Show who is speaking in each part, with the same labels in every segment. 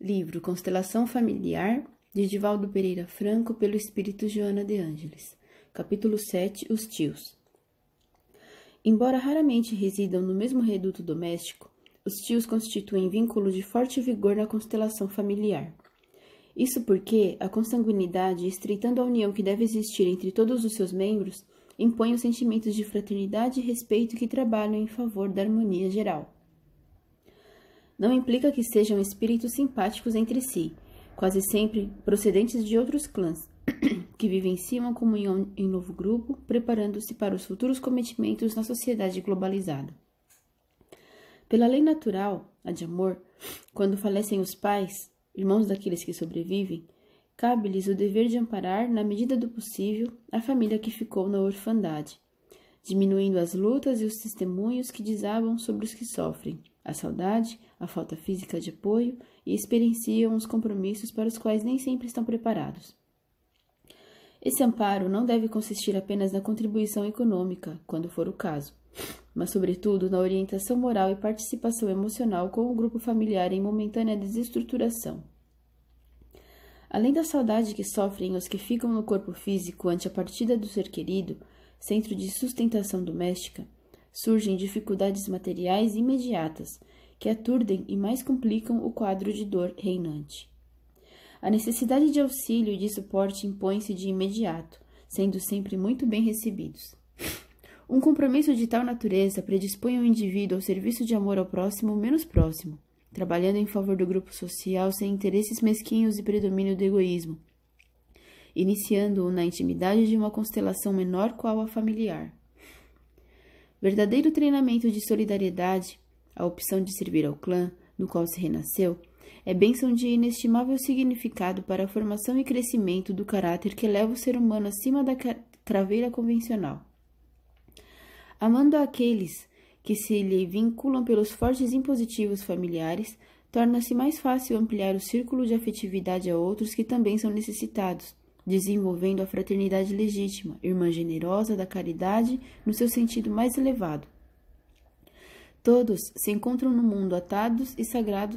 Speaker 1: Livro Constelação Familiar, de Divaldo Pereira Franco, pelo espírito Joana de Ângeles. Capítulo 7. Os tios. Embora raramente residam no mesmo reduto doméstico, os tios constituem vínculo de forte vigor na constelação familiar. Isso porque a consanguinidade, estreitando a união que deve existir entre todos os seus membros, impõe os sentimentos de fraternidade e respeito que trabalham em favor da harmonia geral. Não implica que sejam espíritos simpáticos entre si, quase sempre procedentes de outros clãs, que vivenciam a comunhão em novo grupo, preparando-se para os futuros cometimentos na sociedade globalizada. Pela lei natural, a de amor, quando falecem os pais, irmãos daqueles que sobrevivem, cabe-lhes o dever de amparar, na medida do possível, a família que ficou na orfandade, diminuindo as lutas e os testemunhos que desabam sobre os que sofrem, a saudade, a falta física de apoio e experienciam os compromissos para os quais nem sempre estão preparados. Esse amparo não deve consistir apenas na contribuição econômica, quando for o caso, mas, sobretudo, na orientação moral e participação emocional com o grupo familiar em momentânea desestruturação. Além da saudade que sofrem os que ficam no corpo físico ante a partida do ser querido, centro de sustentação doméstica, surgem dificuldades materiais imediatas, que aturdem e mais complicam o quadro de dor reinante. A necessidade de auxílio e de suporte impõe-se de imediato, sendo sempre muito bem recebidos. Um compromisso de tal natureza predispõe o indivíduo ao serviço de amor ao próximo menos próximo, trabalhando em favor do grupo social sem interesses mesquinhos e predomínio do egoísmo, iniciando-o na intimidade de uma constelação menor qual a familiar. Verdadeiro treinamento de solidariedade, a opção de servir ao clã, no qual se renasceu, é bênção de inestimável significado para a formação e crescimento do caráter que eleva o ser humano acima da craveira convencional. Amando aqueles que se lhe vinculam pelos fortes impositivos familiares, torna-se mais fácil ampliar o círculo de afetividade a outros que também são necessitados, desenvolvendo a fraternidade legítima, irmã generosa da caridade no seu sentido mais elevado. Todos se encontram no mundo atados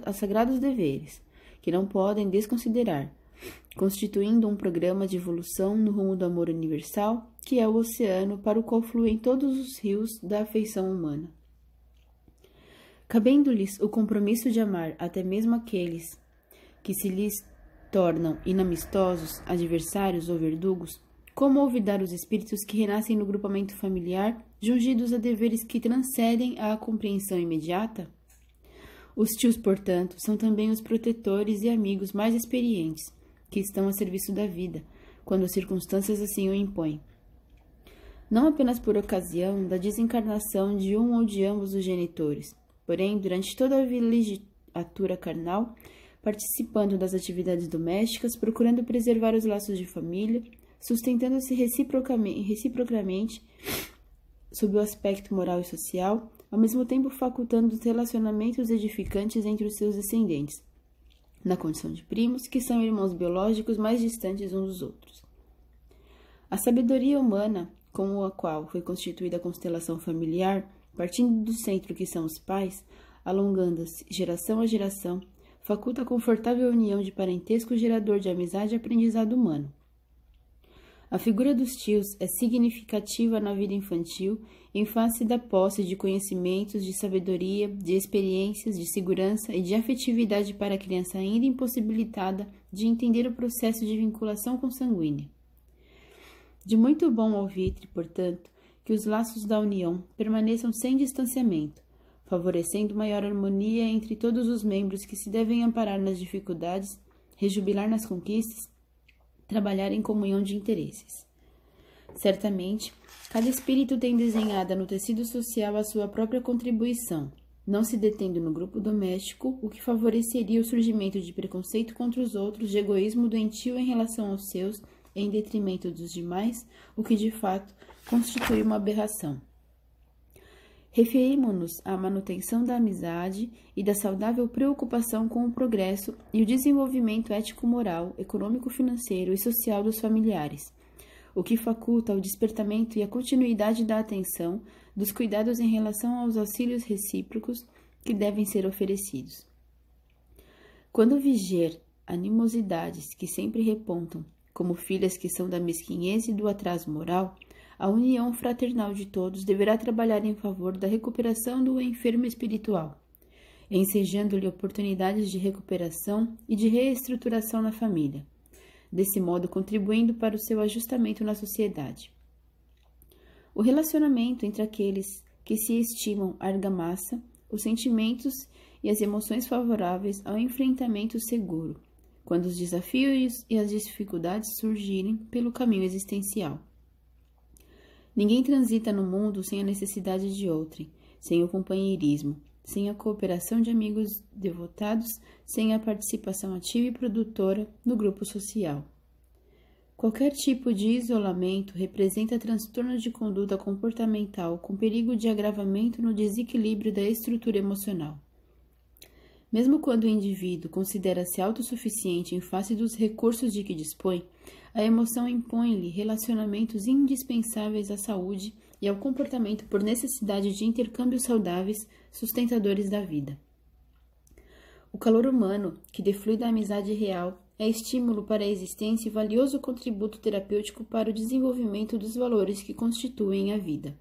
Speaker 1: a sagrados deveres, que não podem desconsiderar, constituindo um programa de evolução no rumo do amor universal, que é o oceano para o qual fluem todos os rios da afeição humana. Cabendo-lhes o compromisso de amar até mesmo aqueles que se lhes tornam inamistosos, adversários ou verdugos, como olvidar os espíritos que renascem no grupamento familiar, jungidos a deveres que transcendem à compreensão imediata? Os tios, portanto, são também os protetores e amigos mais experientes, que estão a serviço da vida, quando as circunstâncias assim o impõem. Não apenas por ocasião da desencarnação de um ou de ambos os genitores, porém, durante toda a vilegiatura carnal, participando das atividades domésticas, procurando preservar os laços de família, sustentando-se reciprocamente sob o aspecto moral e social, ao mesmo tempo facultando os relacionamentos edificantes entre os seus descendentes, na condição de primos, que são irmãos biológicos mais distantes uns dos outros. A sabedoria humana, com a qual foi constituída a constelação familiar, partindo do centro que são os pais, alongando-se geração a geração, faculta a confortável união de parentesco gerador de amizade e aprendizado humano. A figura dos tios é significativa na vida infantil em face da posse de conhecimentos, de sabedoria, de experiências, de segurança e de afetividade para a criança ainda impossibilitada de entender o processo de vinculação consanguínea. De muito bom alvitre, portanto, que os laços da união permaneçam sem distanciamento, favorecendo maior harmonia entre todos os membros que se devem amparar nas dificuldades, rejubilar nas conquistas, trabalhar em comunhão de interesses. Certamente, cada espírito tem desenhada no tecido social a sua própria contribuição, não se detendo no grupo doméstico, o que favoreceria o surgimento de preconceito contra os outros, de egoísmo doentio em relação aos seus, em detrimento dos demais, o que de fato constitui uma aberração. Referimos-nos à manutenção da amizade e da saudável preocupação com o progresso e o desenvolvimento ético-moral, econômico-financeiro e social dos familiares, o que faculta o despertamento e a continuidade da atenção, dos cuidados em relação aos auxílios recíprocos que devem ser oferecidos. Quando viger animosidades que sempre repontam, como filhas que são da mesquinhez e do atraso moral, a união fraternal de todos deverá trabalhar em favor da recuperação do enfermo espiritual, ensejando-lhe oportunidades de recuperação e de reestruturação na família, desse modo contribuindo para o seu ajustamento na sociedade. O relacionamento entre aqueles que se estimam argamassa os sentimentos e as emoções favoráveis ao enfrentamento seguro, quando os desafios e as dificuldades surgirem pelo caminho existencial. Ninguém transita no mundo sem a necessidade de outrem, sem o companheirismo, sem a cooperação de amigos devotados, sem a participação ativa e produtora no grupo social. Qualquer tipo de isolamento representa transtorno de conduta comportamental com perigo de agravamento no desequilíbrio da estrutura emocional. Mesmo quando o indivíduo considera-se autossuficiente em face dos recursos de que dispõe, a emoção impõe-lhe relacionamentos indispensáveis à saúde e ao comportamento por necessidade de intercâmbios saudáveis, sustentadores da vida. O calor humano, que deflui da amizade real, é estímulo para a existência e valioso contributo terapêutico para o desenvolvimento dos valores que constituem a vida.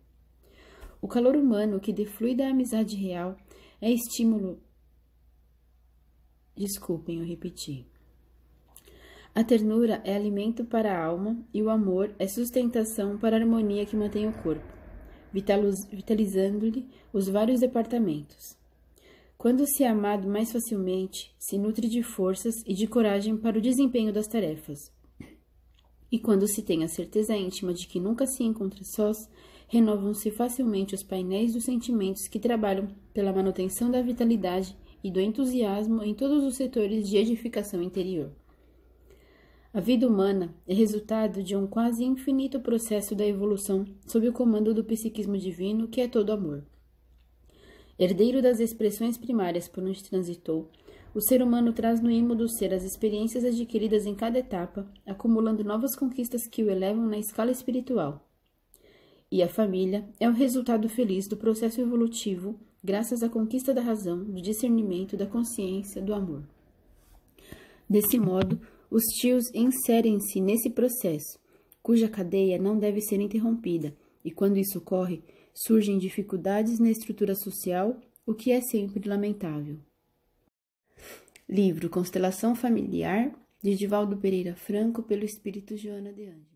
Speaker 1: O calor humano, que deflui da amizade real, é estímulo... Desculpem, eu repeti. A ternura é alimento para a alma e o amor é sustentação para a harmonia que mantém o corpo, vitalizando-lhe os vários departamentos. Quando se é amado mais facilmente, se nutre de forças e de coragem para o desempenho das tarefas. E quando se tem a certeza íntima de que nunca se encontra sós, renovam-se facilmente os painéis dos sentimentos que trabalham pela manutenção da vitalidade e do entusiasmo em todos os setores de edificação interior. A vida humana é resultado de um quase infinito processo da evolução sob o comando do psiquismo divino, que é todo amor. Herdeiro das expressões primárias por onde transitou, o ser humano traz no ímã do ser as experiências adquiridas em cada etapa, acumulando novas conquistas que o elevam na escala espiritual. E a família é o resultado feliz do processo evolutivo, graças à conquista da razão, do discernimento, da consciência, do amor. Desse modo, os tios inserem-se nesse processo, cuja cadeia não deve ser interrompida, e quando isso ocorre, surgem dificuldades na estrutura social, o que é sempre lamentável. Livro Constelação Familiar, de Divaldo Pereira Franco, pelo Espírito Joana de Ângeles.